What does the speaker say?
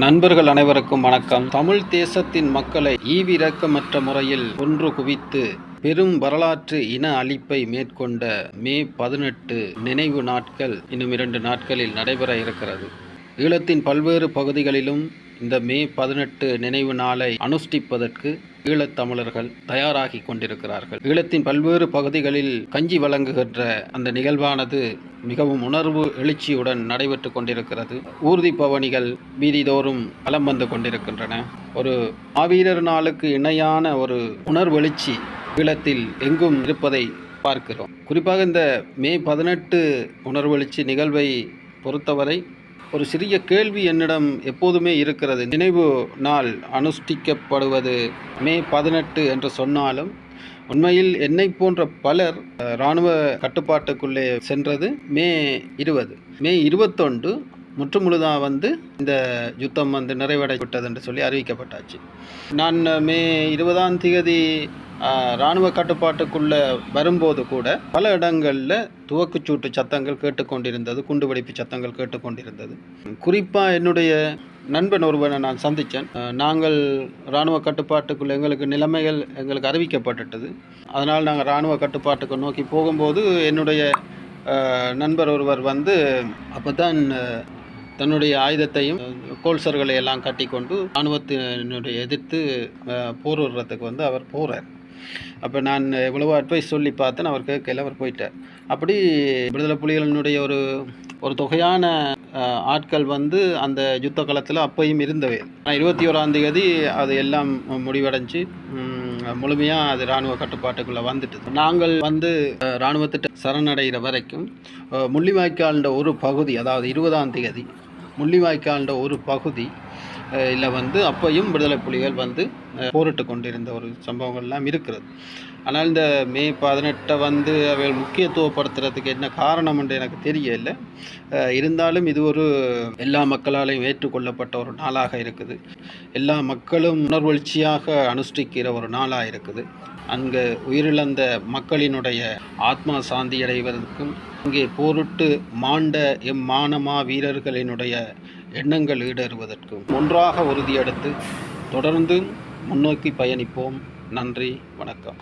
நண்பர்கள் அனைவருக்கும் வணக்கம். தமிழ் தேசத்தின் மக்களை ஈவிரக்கமற்ற முறையில் ஒன்று குவித்து பெரும் வரலாற்று இன அழிப்பை மேற்கொண்ட மே 18 நினைவு நாட்கள் இன்னும் 2 நாட்களில் நடைபெற இருக்கிறது. ஈழத்தின் பல்வேறு பகுதிகளிலும் இந்த மே 18 நினைவு நாளை அனுஷ்டிப்பதற்கு ஈழத்தமிழர்கள் தயாராகி கொண்டிருக்கிறார்கள். ஈழத்தின் பல்வேறு பகுதிகளில் கஞ்சி வழங்குகின்ற அந்த நிகழ்வானது மிகவும் உணர்வு எழுச்சியுடன் நடைபெற்று கொண்டிருக்கிறது. ஊர்தி பவனிகள் வீதிதோறும் வலம் வந்து கொண்டிருக்கின்றன. ஒரு மாவீரர் நாளுக்கு இணையான ஒரு உணர்வெழுச்சி ஈழத்தில் எங்கும் இருப்பதை பார்க்கிறோம். குறிப்பாக இந்த மே 18 உணர்வெழுச்சி நிகழ்வை பொறுத்தவரை ஒரு சிறிய கேள்வி என்னிடம் எப்போதுமே இருக்கிறது. நினைவு நாள் அனுஷ்டிக்கப்படுவது மே 18 என்று சொன்னாலும் உண்மையில் என்னை போன்ற பலர் இராணுவ கட்டுப்பாட்டுக்குள்ளே சென்றது மே 20. மே 21 முற்றுமுழுதாக இந்த யுத்தம் நிறைவடைவிட்டது என்று சொல்லி அறிவிக்கப்பட்டாச்சு. நான் மே 20ஆம் தேதி இராணுவ கட்டுப்பாட்டுக்குள்ளே வரும்போது கூட பல இடங்களில் துவக்குச்சூட்டு சத்தங்கள் கேட்டுக்கொண்டிருந்தது, குண்டுவெடிப்பு சத்தங்கள் கேட்டுக்கொண்டிருந்தது. குறிப்பாக என்னுடைய நண்பன் ஒருவனை நான் சந்தித்தேன். நாங்கள் இராணுவ கட்டுப்பாட்டுக்குள்ளே எங்களுக்கு அறிவிக்கப்பட்டுட்டது. அதனால் நாங்கள் இராணுவ கட்டுப்பாட்டுக்கு நோக்கி போகும்போது என்னுடைய நண்பர் ஒருவர் அப்போ தான் தன்னுடைய ஆயுதத்தையும் கோல்சர்களை எல்லாம் கட்டி கொண்டு இராணுவத்தினுடைய எதிர்த்து போர் விடுறதுக்கு அவர் போகிறார். அப்போ நான் எவ்வளவோ அட்வைஸ் சொல்லி பார்த்தேன், அவர் கேட்கல, அவர் போயிட்டார். அப்படி விடுதலை புலிகளினுடைய ஒரு தொகையான ஆட்கள் அந்த யுத்த காலத்தில் அப்பையும் இருந்தவை. 21ஆம் தேதி அது எல்லாம் முடிவடைஞ்சு முழுமையாக அது இராணுவ கட்டுப்பாட்டுக்குள்ளே வந்துட்டு நாங்கள் இராணுவத்திட்ட சரணடைகிற வரைக்கும் முள்ளிவாய்க்கால்ன்ற ஒரு பகுதி, அதாவது 20ஆம் தேதி முள்ளிவாய்க்கால்ன்ற ஒரு பகுதி இல்லை அப்பையும் விடுதலை புலிகள் போரிட்டு கொண்டிருந்த ஒரு சம்பவங்கள்லாம் இருக்கிறது. ஆனால் இந்த மே 18 அவைகள் முக்கியத்துவப்படுத்துறதுக்கு என்ன காரணம் என்று எனக்கு தெரியல. இருந்தாலும் இது ஒரு எல்லா மக்களாலையும் ஏற்றுக்கொள்ளப்பட்ட ஒரு நாளாக இருக்குது. எல்லா மக்களும் உணர்வெழுச்சியாக அனுஷ்டிக்கிற ஒரு நாளாக இருக்குது. அங்கே உயிரிழந்த மக்களினுடைய ஆத்மா சாந்தி அடைவதற்கும் இங்கே போரிட்டு மாண்ட மானமா வீரர்களினுடைய எண்ணங்கள் ஈடேறுவதற்கும் ஒன்றாக உறுதியெடுத்து தொடர்ந்து முன்னோக்கி பயணிப்போம். நன்றி, வணக்கம்.